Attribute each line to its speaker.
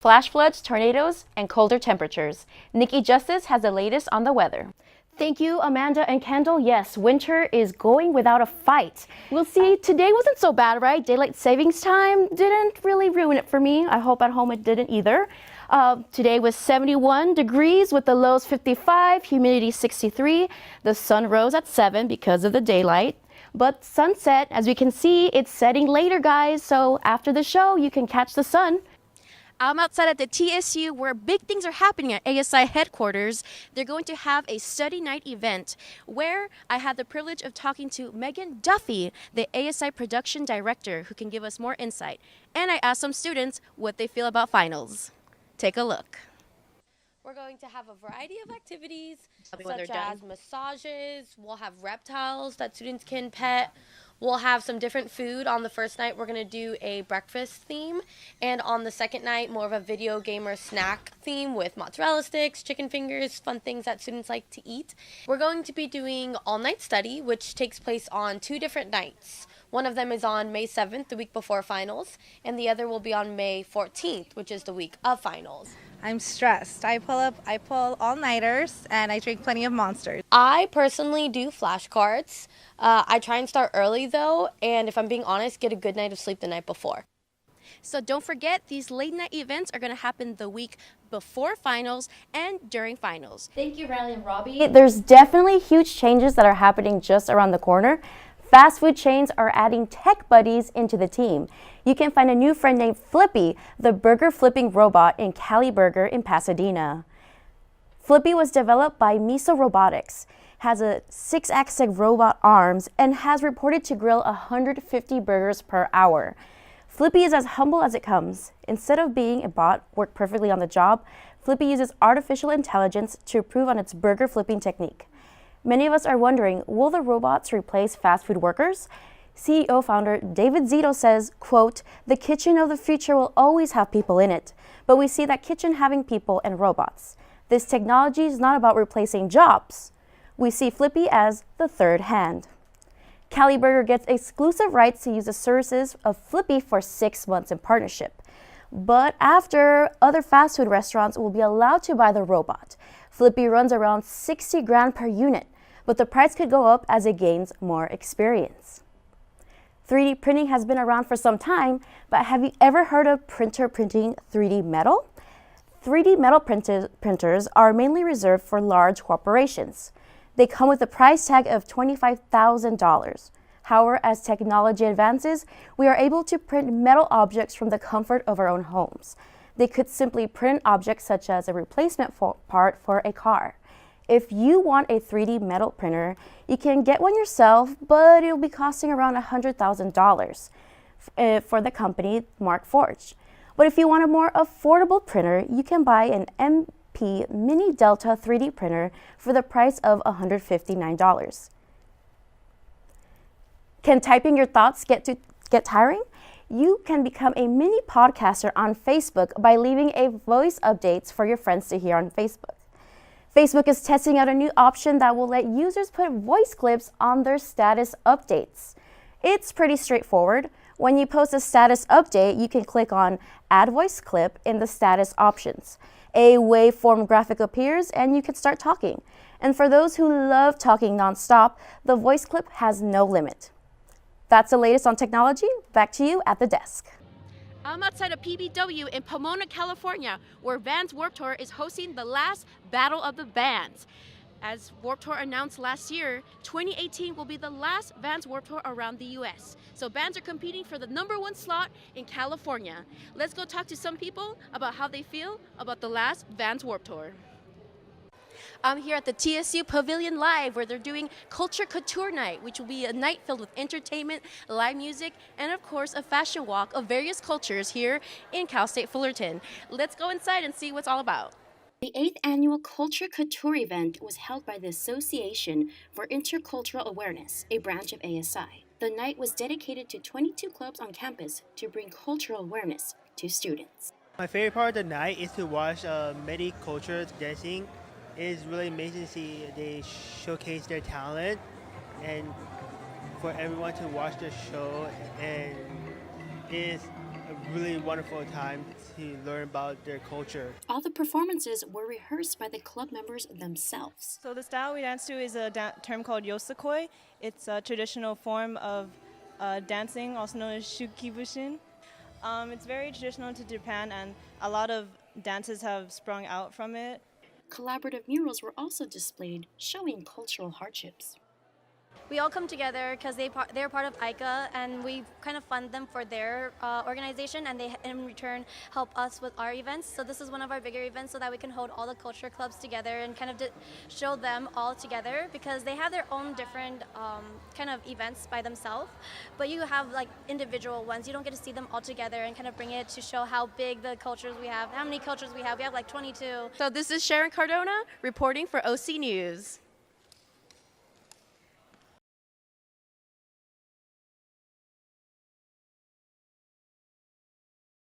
Speaker 1: Flash floods, tornadoes, and colder temperatures. Nikki Justice has the latest on the weather. Thank you, Amanda and Kendall. Yes, winter is going without a fight. We'll see. Today wasn't so bad, right? Daylight savings time didn't really ruin it for me. I hope at home it didn't either. Today was 71 degrees with the lows 55, humidity 63. The sun rose at 7 because of the daylight. But sunset, as we can see, it's setting later, guys. So after the show, you can catch the sun.
Speaker 2: I'm outside at the TSU where big things are happening at ASI headquarters. They're going to have a study night event where I had the privilege of talking to Megan Duffy, the ASI production director, who can give us more insight. And I asked some students what they feel about finals. Take a look. We're going to have a variety of activities such as massages. We'll have reptiles that students can pet. We'll have some different food. On the first night, we're going to do a breakfast theme. And on the second night, more of a video gamer snack theme with mozzarella sticks, chicken fingers, fun things that students like to eat. We're going to be doing all-night study, which takes place on 2 different nights. One of them is on May 7th, the week before finals, and the other will be on May 14th, which is the week of finals.
Speaker 3: I'm stressed. I pull all-nighters, and I drink plenty of Monsters.
Speaker 2: I personally do flashcards. I try and start early, though, and if I'm being honest, get a good night of sleep the night before. So don't forget, these late night events are going to happen the week before finals and during finals.
Speaker 1: Thank you, Riley and Robbie. There's definitely huge changes that are happening just around the corner. Fast food chains are adding tech buddies into the team. You can find a new friend named Flippy, the burger flipping robot in Cali Burger in Pasadena. Flippy was developed by Miso Robotics, has a 6-axis robot arms, and has reported to grill 150 burgers per hour. Flippy is as humble as it comes. Instead of being a bot worked perfectly on the job, Flippy uses artificial intelligence to improve on its burger flipping technique. Many of us are wondering, will the robots replace fast food workers? CEO founder David Zito says, quote, "The kitchen of the future will always have people in it, but we see that kitchen having people and robots. This technology is not about replacing jobs. We see Flippy as the third hand." Cali Burger gets exclusive rights to use the services of Flippy for 6 months in partnership. But after, other fast food restaurants will be allowed to buy the robot. Flippy runs around 60 grand per unit, but the price could go up as it gains more experience. 3D printing has been around for some time, but have you ever heard of printer printing 3D metal? 3D metal printers are mainly reserved for large corporations. They come with a price tag of $25,000. However, as technology advances, we are able to print metal objects from the comfort of our own homes. They could simply print objects such as a replacement part for a car. If you want a 3D metal printer, you can get one yourself, but it'll be costing around $100,000 for the company Markforged. But if you want a more affordable printer, you can buy an MP Mini Delta 3D printer for the price of $159. Can typing your thoughts get tiring? You can become a mini podcaster on Facebook by leaving a voice updates for your friends to hear on Facebook. Facebook is testing out a new option that will let users put voice clips on their status updates. It's pretty straightforward. When you post a status update, you can click on Add Voice Clip in the status options. A waveform graphic appears and you can start talking. And for those who love talking nonstop, the voice clip has no limit. That's the latest on technology. Back to you at the desk.
Speaker 2: I'm outside of PBW in Pomona, California, where Vans Warped Tour is hosting the last Battle of the Bands. As Warped Tour announced last year, 2018 will be the last Vans Warped Tour around the U.S. So bands are competing for the #1 slot in California. Let's go talk to some people about how they feel about the last Vans Warped Tour. I'm here at the TSU Pavilion Live, where they're doing Culture Couture Night, which will be a night filled with entertainment, live music, and of course a fashion walk of various cultures here in Cal State Fullerton. Let's go inside and see what's all about.
Speaker 1: The 8th annual Culture Couture event was held by the Association for Intercultural Awareness, a branch of ASI. The night was dedicated to 22 clubs on campus to bring cultural awareness to students.
Speaker 4: My favorite part of the night is to watch many cultures dancing. It is really amazing to see they showcase their talent and for everyone to watch the show, and it is a really wonderful time to learn about their culture.
Speaker 5: All the performances were rehearsed by the club members themselves.
Speaker 6: So the style we dance to is a term called yosakoi. It's a traditional form of dancing, also known as shukibushin. It's very traditional to Japan, and a lot of dances have sprung out from it.
Speaker 5: Collaborative murals were also displayed, showing cultural hardships.
Speaker 7: We all come together because they're part of ICA, and we kind of fund them for their organization, and they in return help us with our events. So this is one of our bigger events so that we can hold all the culture clubs together and kind of show them all together, because they have their own different kind of events by themselves, but you have like individual ones. You don't get to see them all together and kind of bring it to show how big the cultures we have, how many cultures we have. We have like 22.
Speaker 2: So this is Sharon Cardona reporting for OC News.